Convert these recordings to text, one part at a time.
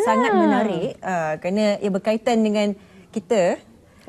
sangat menarik kerana ia berkaitan dengan kita.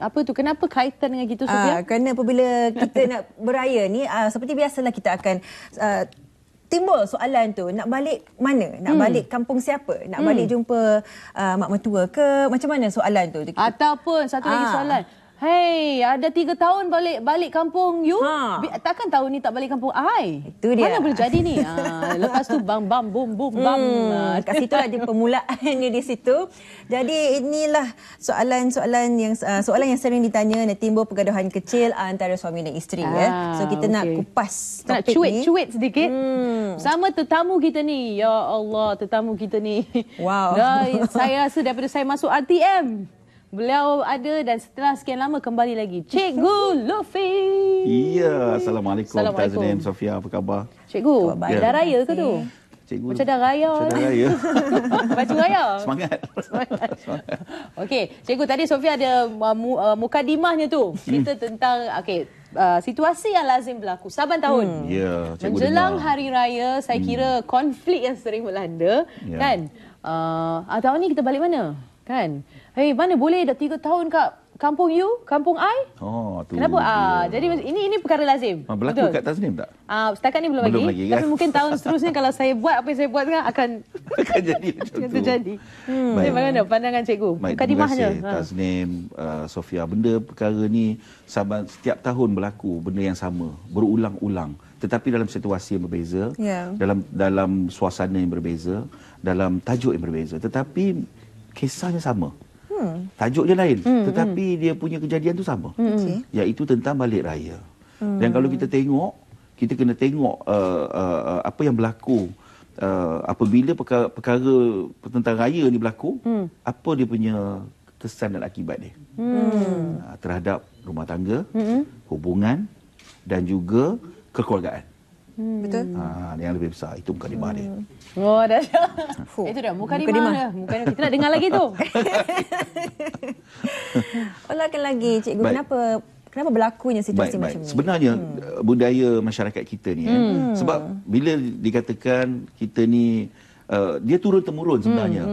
Apa tu? Kenapa kaitan dengan kita, Sofia? Kerana apabila kita nak beraya ni, seperti biasalah kita akan timbul soalan tu, nak balik mana? Nak balik kampung siapa? Nak balik jumpa mak mertua ke? Macam mana soalan tu? Ataupun satu lagi soalan. Hey, ada 3 tahun balik kampung you? Takkan tahun ni tak balik kampung I? Itu dia. Mana boleh jadi ni? Lepas tu bam bam bum bum bam. Kat situ lah dia permulaannya di situ. Jadi inilah soalan yang sering ditanya dan timbul pergaduhan kecil antara suami dan isteri ya. So kita nak kupas topik ni. Nak cuit sedikit. Sama tetamu kita ni. Ya Allah, tetamu kita ni. Wow. Saya rasa daripada saya masuk RTM, beliau ada dan setelah sekian lama kembali lagi. Cikgu Luffy. Ya, Assalamualaikum. Tazmin, Sofia, apa khabar? Cikgu, dah raya ke tu? Cikgu, macam dah raya. Macam dah raya. Baju raya. Semangat. Okey, Cikgu, tadi Sofia ada mukadimahnya tu. Cerita tentang situasi yang lazim berlaku saban tahun. Ya, Cikgu menjelang hari raya, saya kira konflik yang sering melanda, kan? Tahun ni kita balik mana? Kan? Hey, mana boleh dah 3 tahun kat kampung you, kampung I? Tu. Kenapa? Jadi ini perkara lazim. Berlaku kat Tazmin tak? Setakat ni belum lagi kan? Tapi mungkin tahun seterusnya kalau saya buat apa yang saya buat kan akan jadi macam tu. Terjadi. Bagaimana pandangan cikgu? Mukadimahnya. Tazmin, Sofia, perkara ni setiap tahun berlaku benda yang sama, berulang-ulang. Tetapi dalam situasi yang berbeza, dalam suasana yang berbeza, dalam tajuk yang berbeza. Tetapi kisahnya sama. Tajuk dia lain, tetapi dia punya kejadian tu sama. Iaitu tentang balik raya. Dan kalau kita tengok, kita kena tengok apa yang berlaku apabila perkara tentang raya ni berlaku, apa dia punya kesan dan akibat dia terhadap rumah tangga, hubungan dan juga kekeluargaan. Betul. Yang lebih besar itu mukadimah dia. Oh, dah. Itu dah mukadimah. Kita nak dengar lagi tu. Ulangkan lagi, cikgu. Kenapa berlakunya situasi macam ni? Sebenarnya budaya masyarakat kita ni sebab bila dikatakan kita ni dia turun-temurun sebenarnya.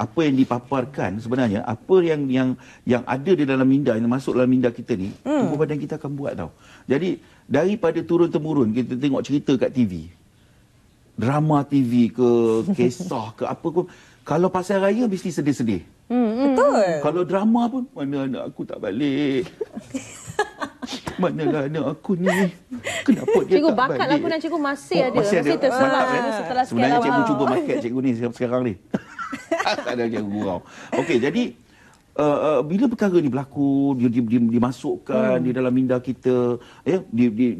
Apa yang dipaparkan sebenarnya, apa yang ada di dalam minda, yang masuk dalam minda kita ni, tubuh badan kita akan buat tau. Jadi daripada turun-temurun kita tengok cerita kat TV, drama TV ke, kisah ke apa pun, kalau pasal raya mesti sedih-sedih. Betul. Kalau drama pun, mana anak aku tak balik. Manalah anak aku ni. Kenapa dia cikgu, tak balik? bakat lakonan cikgu masih ada. Masih terselang setelah sekian sebenarnya lama. cikgu cuba market cikgu ni sekarang ni. Tak ada cikgu gurau. Okey, jadi bila perkara ni berlaku, dimasukkan di dalam minda kita,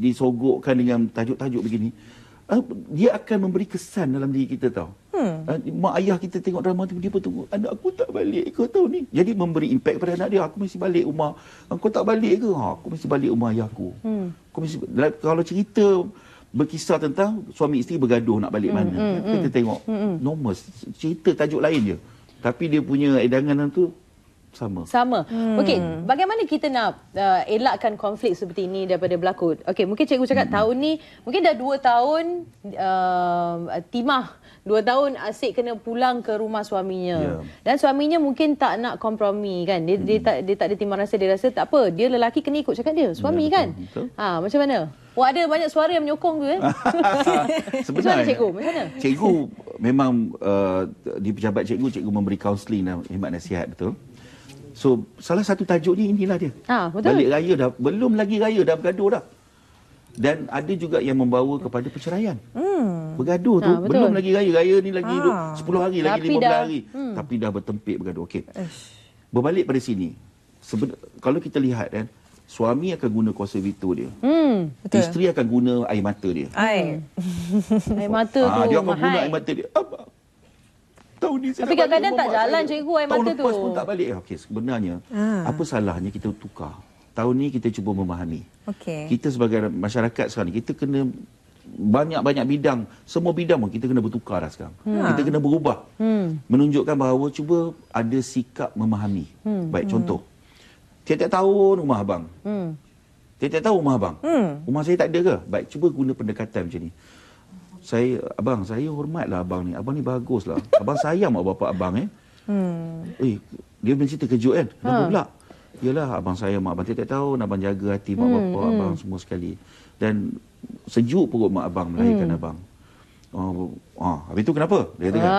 disogokkan dengan tajuk-tajuk begini, dia akan memberi kesan dalam diri kita tau. Mak ayah kita tengok drama tu, dia pun tunggu, anak aku tak balik ke tahun ni. Jadi memberi impact pada anak dia, aku mesti balik rumah. Kau tak balik ke? Aku mesti balik rumah ayah aku. Kalau cerita berkisah tentang suami isteri bergaduh nak balik mana, kita tengok normal, cerita tajuk lain je, tapi dia punya edangan tu sama. Okey, bagaimana kita nak elakkan konflik seperti ini daripada berlaku? Okey, mungkin cikgu cakap tahun ni mungkin dah 2 tahun timah, 2 tahun asyik kena pulang ke rumah suaminya. Dan suaminya mungkin tak nak kompromi kan. Dia tak ada timbang rasa, dia rasa tak apa, dia lelaki kena ikut cakap dia, suami kan. Macam mana? Ada banyak suara yang menyokong tu Sebenarnya cikgu, macam mana? Cikgu memang di pejabat cikgu memberi kaunseling dan khidmat nasihat, betul. So, salah satu tajuk ni inilah dia. Betul. Balik raya dah, belum lagi raya dah bergaduh dah. Dan ada juga yang membawa kepada perceraian. Bergaduh tu, belum lagi raya. Raya ni lagi 10 hari, lagi 15 hari. Tapi dah bertempik bergaduh. Okey. Berbalik pada sini. Kalau kita lihat kan, suami akan guna kuasa veto dia. Isteri akan guna air mata dia. Air mata tu dia akan guna mahal. air mata dia. Tahun ni tapi kadang-kadang tak jalan cikgu air mata tu. Tahun lepas pun tak balik. Okey, sebenarnya apa salahnya kita tukar? Tahun ni kita cuba memahami. Kita sebagai masyarakat sekarang ni, kita kena banyak-banyak bidang, semua bidang pun kita kena bertukar dah sekarang. Kita kena berubah. Menunjukkan bahawa cuba ada sikap memahami. Baik, contoh. Tiap-tiap tahun rumah abang. Tiap-tiap tahun rumah abang. Rumah saya tak ada ke? Baik, cuba guna pendekatan macam ni. Abang, saya hormatlah abang ni. Abang ni baguslah. Abang sayang mak bapak abang dia mesti terkejut kan. Kenapa pula? Yalah, abang sayang mak abang tiap-tiap tahun, abang jaga hati mak bapak abang semua sekali. Dan sejuk perut mak abang melahirkan abang. Habis tu kenapa? Dia kata kan.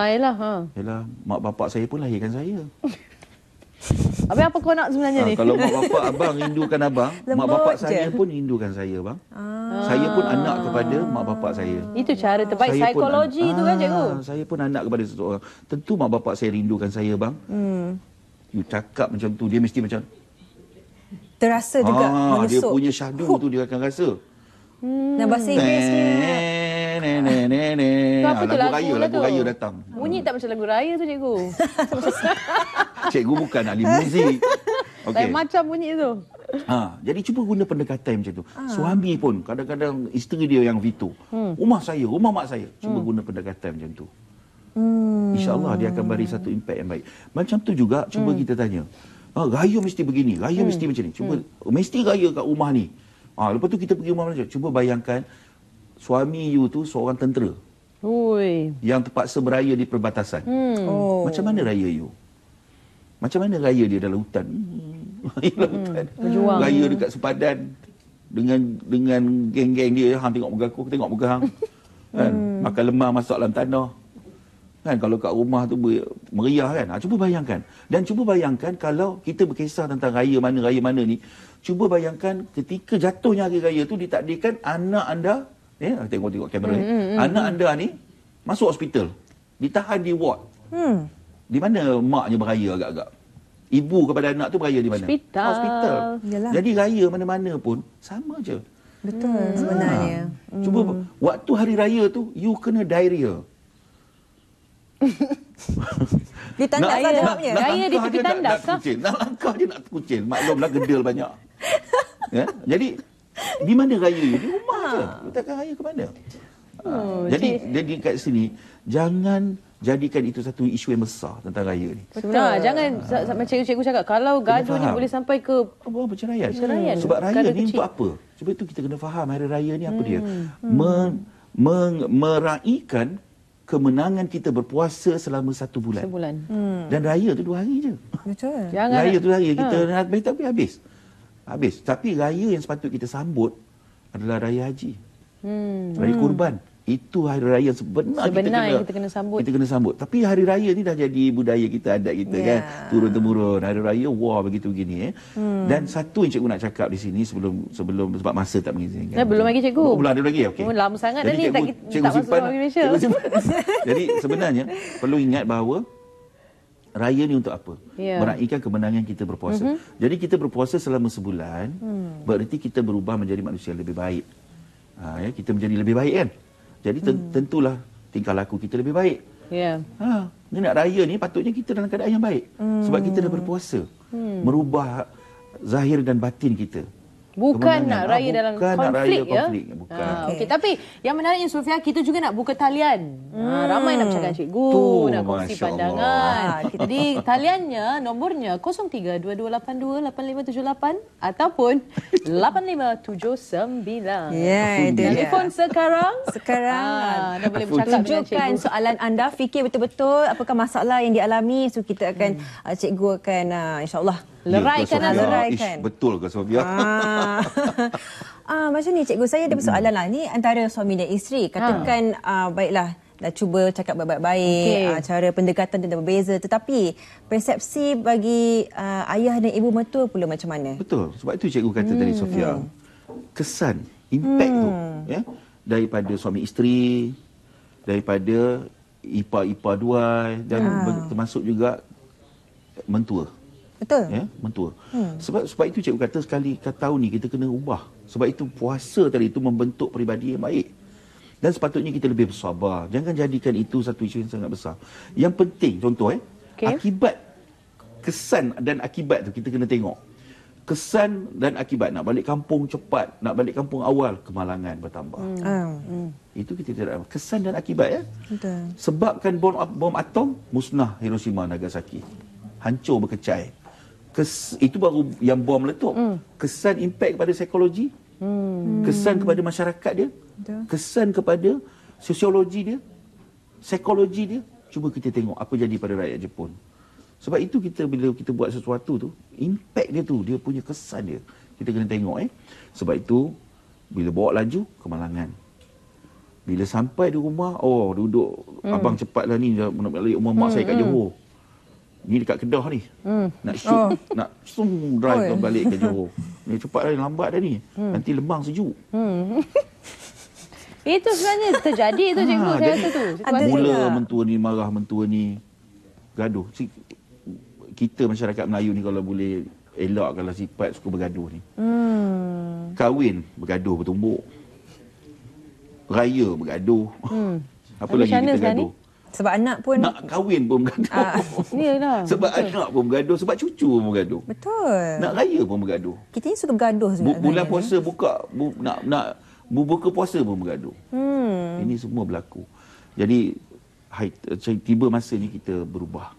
Yalah, mak bapak saya pun lahirkan saya. Habis apa kau nak sebenarnya ni? Kalau mak bapak abang rindukan abang, mak bapak saya pun rindukan saya, bang. Saya pun anak kepada mak bapak saya. Itu cara terbaik psikologi tu kan, cikgu? Saya pun anak kepada seseorang. Tentu mak bapak saya rindukan saya, bang. You cakap macam tu, dia mesti macam terasa juga menusuk. Dia punya shadow tu dia akan rasa. Nah, bahasa Inggerisnya lagu raya datang. Bunyi tak macam lagu raya tu, cikgu? Cikgu bukan ahli muzik. Lain macam bunyi tu. Jadi cuba guna pendekatan macam tu. Suami pun kadang-kadang isteri dia yang veto. Rumah saya, rumah mak saya. Cuba guna pendekatan macam tu. InsyaAllah dia akan beri satu impact yang baik. Macam tu juga cuba kita tanya. Raya mesti begini, raya mesti macam ni. Cuba mesti raya kat rumah ni. Lepas tu kita pergi rumah mana. Cuba bayangkan suami you tu seorang tentera. Yang terpaksa beraya di perbatasan. Macam mana raya you? Macam mana raya dia dalam hutan? Raya dekat sepadan dengan geng-geng dia. Hang tengok muka aku tengok muka hang. Kan? Makan lemang masuk dalam tanah. Kan, kalau kat rumah tu meriah kan. Cuba bayangkan. Dan cuba bayangkan kalau kita berkisah tentang raya mana ni. Cuba bayangkan ketika jatuhnya hari raya tu ditakdirkan anak anda, tengok kamera ni. Anak anda ni masuk hospital. Ditahan di ward. Di mana maknya beraya agak-agak? Ibu kepada anak tu beraya di mana? Hospital. Yalah. Jadi raya mana-mana pun sama je. Betul sebenarnya. Cuba waktu hari raya tu you kena diarrhea. Dia tandas lah jawabnya. Raya di tepi tandas kah? Nak langkah dia nak terkucil. Maklumlah gedil banyak. Jadi di mana raya you? Di rumah je. You takkan raya ke mana? Jadi kat sini jangan jadikan itu satu isu yang besar tentang raya ni. Sebenarnya jangan macam cikgu cakap kalau gaduh ni boleh sampai ke perceraian. Sebab raya ni untuk apa? Sebab itu kita kena faham hari raya ni apa dia. Meraihkan kemenangan kita berpuasa selama 1 bulan. Dan raya tu 2 hari je. Betul. Raya tu 2 hari kita tapi habis. Tapi raya yang sepatut kita sambut adalah raya haji. Raya kurban. Itu hari raya sebenar kita kena sambut. Kita kena sambut. Tapi hari raya ni dah jadi budaya kita, adat kita kan. Turun-temurun. Hari raya begitu begini. Dan satu yang cikgu nak cakap di sini sebelum sebab masa tak mengizinkan. Belum lagi cikgu. Belum ada lagi. Okey. Lama sangat dah ni cikgu simpan. Jadi sebenarnya perlu ingat bahawa raya ni untuk apa? Meraihkan kemenangan kita berpuasa. Jadi kita berpuasa selama sebulan, berarti kita berubah menjadi manusia yang lebih baik. Kita menjadi lebih baik kan? Jadi tentulah tingkah laku kita lebih baik. Ni nak raya ni patutnya kita dalam keadaan yang baik. Sebab kita dah berpuasa. Merubah zahir dan batin kita. Bukan nak raya dalam konflik ya. Bukan. Okey, tapi yang menariknya Sofia, kita juga nak buka talian. Ramai nak bercakap cikgu, nak kongsi pandangan. Jadi taliannya nombornya 0322828578 ataupun 8579. Telefon sekarang dah boleh bercakap dengan cikgu. Tunjukkan soalan anda, fikir betul-betul apakah masalah yang dialami. So kita akan cikgu akan insya-Allah leraikan. Betul ke Sofia? Macam ni cikgu, saya ada persoalan lah. Ni antara suami dan isteri. Katakan baiklah, dah cuba cakap baik-baik, cara pendekatan dia berbeza, tetapi persepsi bagi ayah dan ibu mertua pula macam mana? Betul. Sebab itu cikgu kata tadi Sofia, kesan, impact tu daripada suami isteri, daripada ipar duai dan termasuk juga mentua. Betul. Mentua. Sebab itu cikgu kata sekali tahun ni kita kena ubah. Sebab itu puasa tadi itu membentuk peribadi yang baik. Dan sepatutnya kita lebih bersabar. Jangan jadikan itu satu isu yang sangat besar. Yang penting contoh akibat, kesan dan akibat tu kita kena tengok. Kesan dan akibat, nak balik kampung cepat, nak balik kampung awal, kemalangan bertambah. Itu kita tidak. Kesan dan akibat Betul. Sebabkan bom atom, musnah Hiroshima Nagasaki. Hancur berkecai. Itu baru yang bom meletup. Kesan impak kepada psikologi, kesan kepada masyarakat dia, kesan kepada sosiologi dia, psikologi dia, cuba kita tengok apa jadi pada rakyat Jepun. Sebab itu bila kita buat sesuatu tu, impact dia tu, dia punya kesan dia. Kita kena tengok Sebab itu bila bawa laju, kemalangan. Bila sampai di rumah, duduk abang cepatlah ni nak balik rumah mak saya kat Johor. Ni dekat Kedah ni. Nak shoot, nak drive balik ke Johor. Ni cepatlah, lambat dah ni. Nanti lemang sejuk. Itu sebenarnya terjadi tu cikgu, saya rasa tu. Mula mentua ni marah, mentua ni gaduh. Kita masyarakat Melayu ni kalau boleh elak kalau sifat suka bergaduh ni. Kahwin bergaduh bertumbuk. Raya bergaduh. Apa lagi kita gaduh? Sebab anak pun nak kahwin pun bergaduh. Sebab anak pun bergaduh, sebab cucu pun bergaduh. Betul. Nak raya pun bergaduh. Kita ni suka bergaduh juga. Bulan puasa nak buka puasa pun bergaduh. Ini semua berlaku. Jadi tiba masa ni kita berubah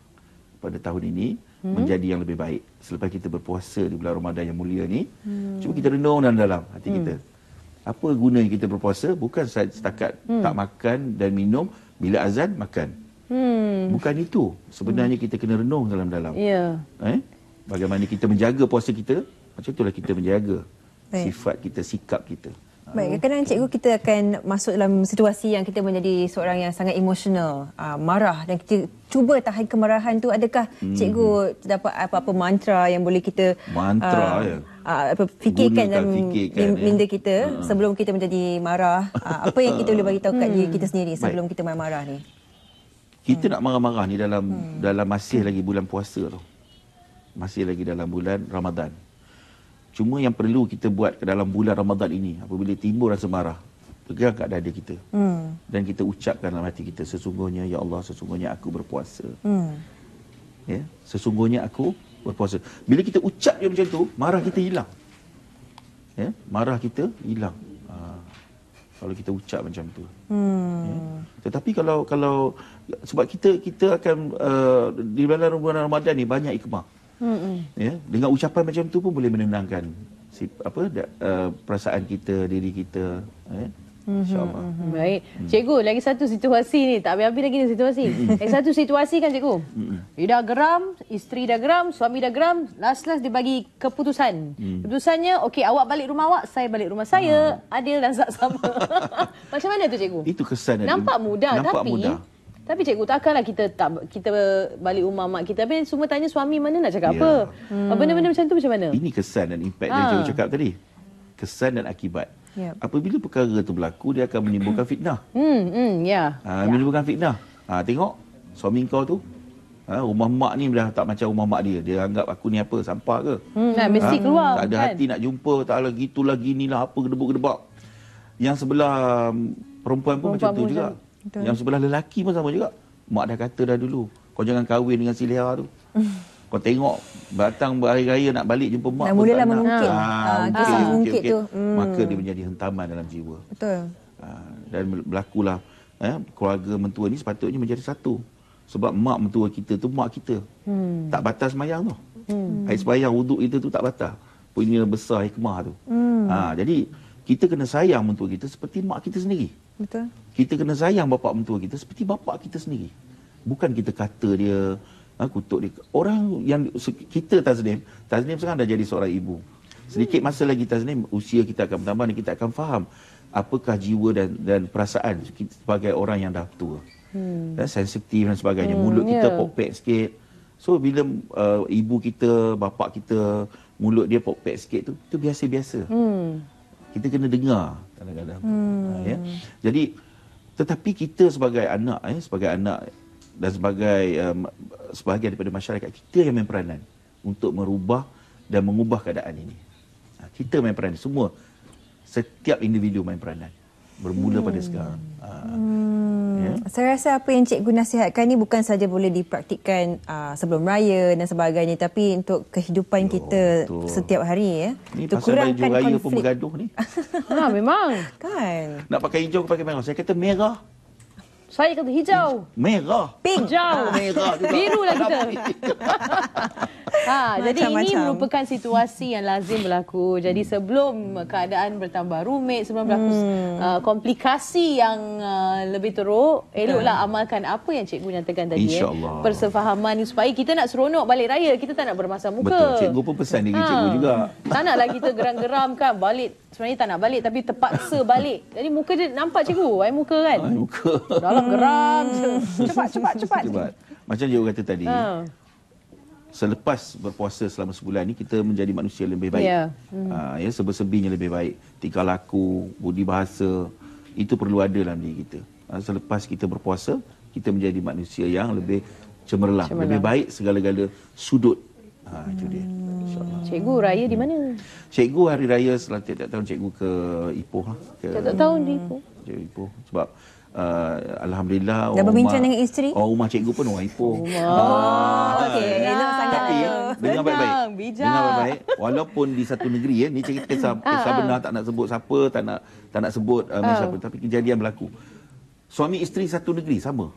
pada tahun ini menjadi yang lebih baik. Selepas kita berpuasa di bulan Ramadan yang mulia ni, cuba kita renung dalam hati kita. Apa gunanya kita berpuasa? Bukan setakat tak makan dan minum, bila azan makan. Bukan itu. Sebenarnya kita kena renung dalam-dalam. Bagaimana kita menjaga puasa kita, macam itulah kita menjaga sifat kita, sikap kita. Baik, kadang-kadang cikgu kita akan masuk dalam situasi yang kita menjadi seorang yang sangat emosional, marah, dan kita cuba tahan kemarahan tu. Adakah cikgu dapat apa-apa mantra yang boleh kita fikirkan dalam minda kita sebelum kita menjadi marah? Apa yang kita boleh bagi tahu kat diri kita sendiri sebelum kita marah ni? Kita nak marah-marah ni dalam masih lagi bulan puasa tu. Masih lagi dalam bulan Ramadan. Cuma yang perlu kita buat ke dalam bulan Ramadan ini, apabila timbul rasa marah, pegang kat dada kita. Dan kita ucapkan dalam hati kita, sesungguhnya ya Allah, sesungguhnya aku berpuasa. Ya, sesungguhnya aku berpuasa. Bila kita ucap dia macam tu, marah kita hilang. Ya, marah kita hilang. Kalau kita ucap macam tu. Ya. Tetapi kalau sebab kita akan di bulan Ramadan ni banyak hikmah. Ya, dengan ucapan macam tu pun boleh menenangkan perasaan kita, diri kita, insya-Allah. Baik. Cikgu, lagi satu situasi ni, tak habis-habis lagi ni situasi. Lagi satu situasi kan cikgu. Dia dah geram, isteri dah geram, suami dah geram, last dia bagi keputusan. Keputusannya, okey, awak balik rumah awak, saya balik rumah saya, adil dan saksama. Macam mana tu cikgu? Itu kesan. Nampak mudah, tapi cikgu, takkanlah kita balik rumah mak kita, tapi semua tanya suami mana nak cakap apa. Benda-benda macam tu macam mana? Ini kesan dan impak yang cikgu cakap tadi. Kesan dan akibat. Apabila perkara itu berlaku, dia akan menimbulkan fitnah. Menimbulkan fitnah. Tengok, suami kau tu, rumah mak ni dah tak macam rumah mak dia. Dia anggap aku ni apa, sampah ke? Mesti keluar. Tak ada hati nak jumpa, tak ada gitulah, ginilah, apa, gedebuk-gedebak. Yang sebelah perempuan pun macam tu juga. Betul. Yang sebelah lelaki pun sama juga. Mak dah kata dah dulu, kau jangan kahwin dengan si Leha tu. Kau tengok, datang berhari raya nak balik jumpa mak. Dah mulalah mengungkit. Kisah mengungkit tu. Maka dia menjadi hentaman dalam jiwa. Betul. Dan berlakulah keluarga mentua ni sepatutnya menjadi satu. Sebab mak mentua kita tu mak kita. Tak batas sembahyang tu. Air sembahyang wuduk kita tu tak batas. Punya besar hikmah tu. Jadi kita kena sayang mentua kita seperti mak kita sendiri. Betul. Kita kena sayang bapa mentua kita seperti bapa kita sendiri. Bukan kita kata dia, kutuk dia. Orang yang kita Tasnim sekarang dah jadi seorang ibu. Sedikit masa lagi Tasnim, usia kita akan bertambah dan kita akan faham apakah jiwa dan perasaan kita sebagai orang yang dah tua. Sensitif dan sebagainya. Mulut kita pokpek sikit. So bila ibu kita, bapa kita, mulut dia pokpek sikit tu, itu biasa-biasa. Kita kena dengar kadang-kadang. Ya. Jadi tetapi kita sebagai anak dan sebagai sebahagian daripada masyarakat, kita yang main peranan untuk merubah dan mengubah keadaan ini. Kita main peranan, semua, setiap individu main peranan. Bermula pada sekarang. Ya. Saya rasa apa yang cikgu nasihatkan ni bukan saja boleh dipraktikkan sebelum raya dan sebagainya, tapi untuk kehidupan kita setiap hari. Ni pasal baju raya pun bergaduh ni. Memang. Kan. Nak pakai hijau ke pakai merah? Saya kata merah. Saya kata hijau. Merah. Pink. Hijau. Merah juga. Biru lah kita. Jadi ini merupakan situasi yang lazim berlaku. Jadi sebelum keadaan bertambah rumit, sebelum berlaku komplikasi yang lebih teruk, eloklah amalkan apa yang cikgu nyatakan tadi. InsyaAllah. Persefahaman supaya kita nak seronok balik raya, kita tak nak bermasam muka. Betul, cikgu pun pesan diri cikgu juga. Tak naklah kita geram-geram kan balik. Sebenarnya tak nak balik tapi terpaksa balik. Jadi muka dia nampak cikgu, air muka kan. Air muka. Dalam geram. Cepat. Macam cikgu kata tadi, selepas berpuasa selama sebulan ni kita menjadi manusia lebih baik. Serba-serbinya lebih baik. Tingkah laku, budi bahasa, itu perlu ada dalam diri kita. Selepas kita berpuasa, kita menjadi manusia yang lebih cemerlang. Lebih baik segala-gala sudut. Itu dia. InsyaAllah. Cikgu raya di mana? Cikgu hari raya setelah tiap-tiap tahun cikgu ke Ipoh lah. Tiap-tiap tahun di Ipoh? Ipoh. Sebab alhamdulillah dah berbincang dengan isteri? Rumah cikgu pun orang Ipoh. Okey, elok sangat. Tapi dengar baik-baik. Bijak. Dengar baik-baik. Walaupun di satu negeri ni cerita kisah benar, tak nak sebut siapa, tak nak sebut siapa, tapi kejadian berlaku. Suami isteri satu negeri sama.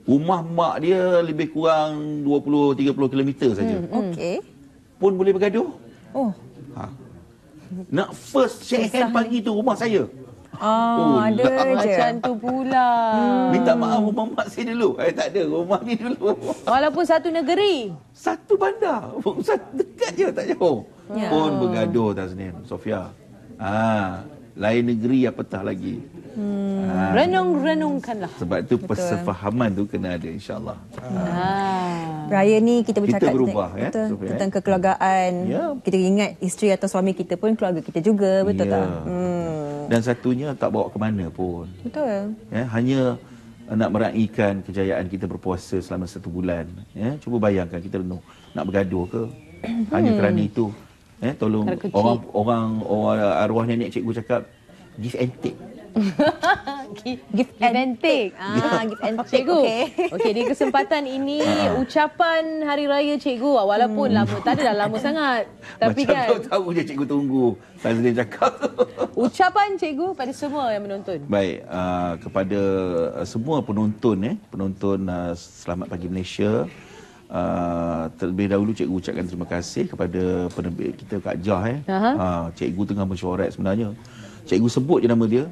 Rumah mak dia lebih kurang 20-30 kilometer saja. Okey. Pun boleh bergaduh. Nak first shake hand pagi tu rumah saya. Ada je. Macam tu pula. Minta maaf rumah mak saya dulu. Tak ada, rumah ni dulu. Walaupun satu negeri. Satu bandar. Dekat je, tak jauh. Pun bergaduh Tasnim, Sofia. Lain negeri apatah lagi. Renung-renungkanlah. Sebab tu persefahaman tu kena ada, insyaAllah. Raya ni kita bercakap berubah, tentang kekeluargaan. Kita ingat isteri atau suami kita pun keluarga kita juga, betul tak? Dan satunya tak bawa ke mana pun. Betul. Hanya nak meraihkan kejayaan kita berpuasa selama 1 bulan. Cuba bayangkan kita nak bergaduh ke? Hanya kerana itu. Tolong orang arwah nenek cikgu cakap give and take. Give and take. Give and take. Cikgu. Okey, di kesempatan ini ucapan hari raya cikgu walaupun lama, tak adalah lama sangat. Tapi macam kan tahu je cikgu tunggu Tazlin cakap. Ucapan cikgu pada semua yang menonton. Baik, kepada semua penonton Selamat Pagi Malaysia. Terlebih dahulu cikgu ucapkan terima kasih kepada penerbit kita Kak Jah. Cikgu tengah mesyuarat sebenarnya. Cikgu sebut je nama dia.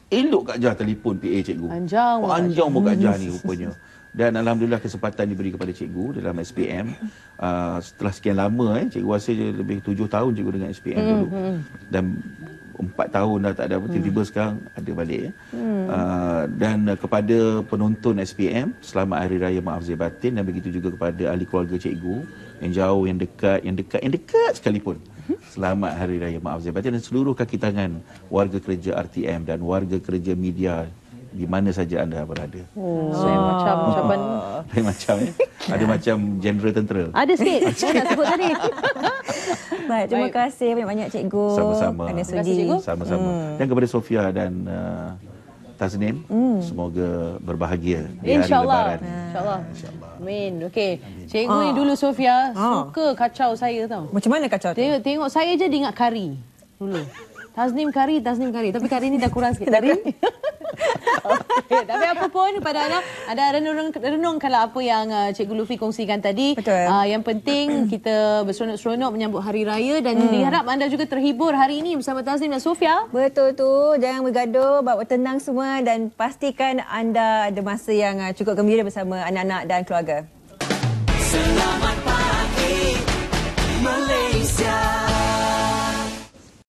Elok Kak Jah telefon PA cikgu. Panjang pun Kak Jah ni rupanya. Dan alhamdulillah kesempatan diberi kepada cikgu dalam SPM. Setelah sekian lama cikgu rasa lebih 7 tahun cikgu dengan SPM dulu. Dan 4 tahun dah tak ada, tiba-tiba sekarang ada balik. Dan kepada penonton SPM, selamat Hari Raya Maaf Zahir Batin, dan begitu juga kepada ahli keluarga cikgu yang jauh, yang dekat sekalipun. Selamat Hari Raya Maaf Zahir Batin dan seluruh kaki tangan warga kerja RTM dan warga kerja media di mana saja anda berada. Macam ucapan lain macam ada macam jenderal tentera. Ada sikit. Saya nak sebut tadi. Baik, terima kasih banyak-banyak cikgu. Sama-sama. Sama-sama. Dan kepada Sofia dan Tasnim, semoga berbahagia di hari InsyaAllah. Lebaran. InsyaAllah. Amin. Okey. Cikgu ni dulu Sofia suka kacau saya tau. Macam mana kacau tu? Tengok saya je dia ingat kari dulu. Tasnim kari. Tapi kari ni dah kurang sikit. Okay. Tapi apa pun pada anda renungkanlah apa yang Cikgu Lufi kongsikan tadi. Betul. Yang penting kita berseronok-seronok menyambut Hari Raya dan diharap anda juga terhibur hari ini bersama Tasnim dan Sofia. Betul tu. Jangan bergaduh, bawa tenang semua dan pastikan anda ada masa yang cukup gembira bersama anak-anak dan keluarga.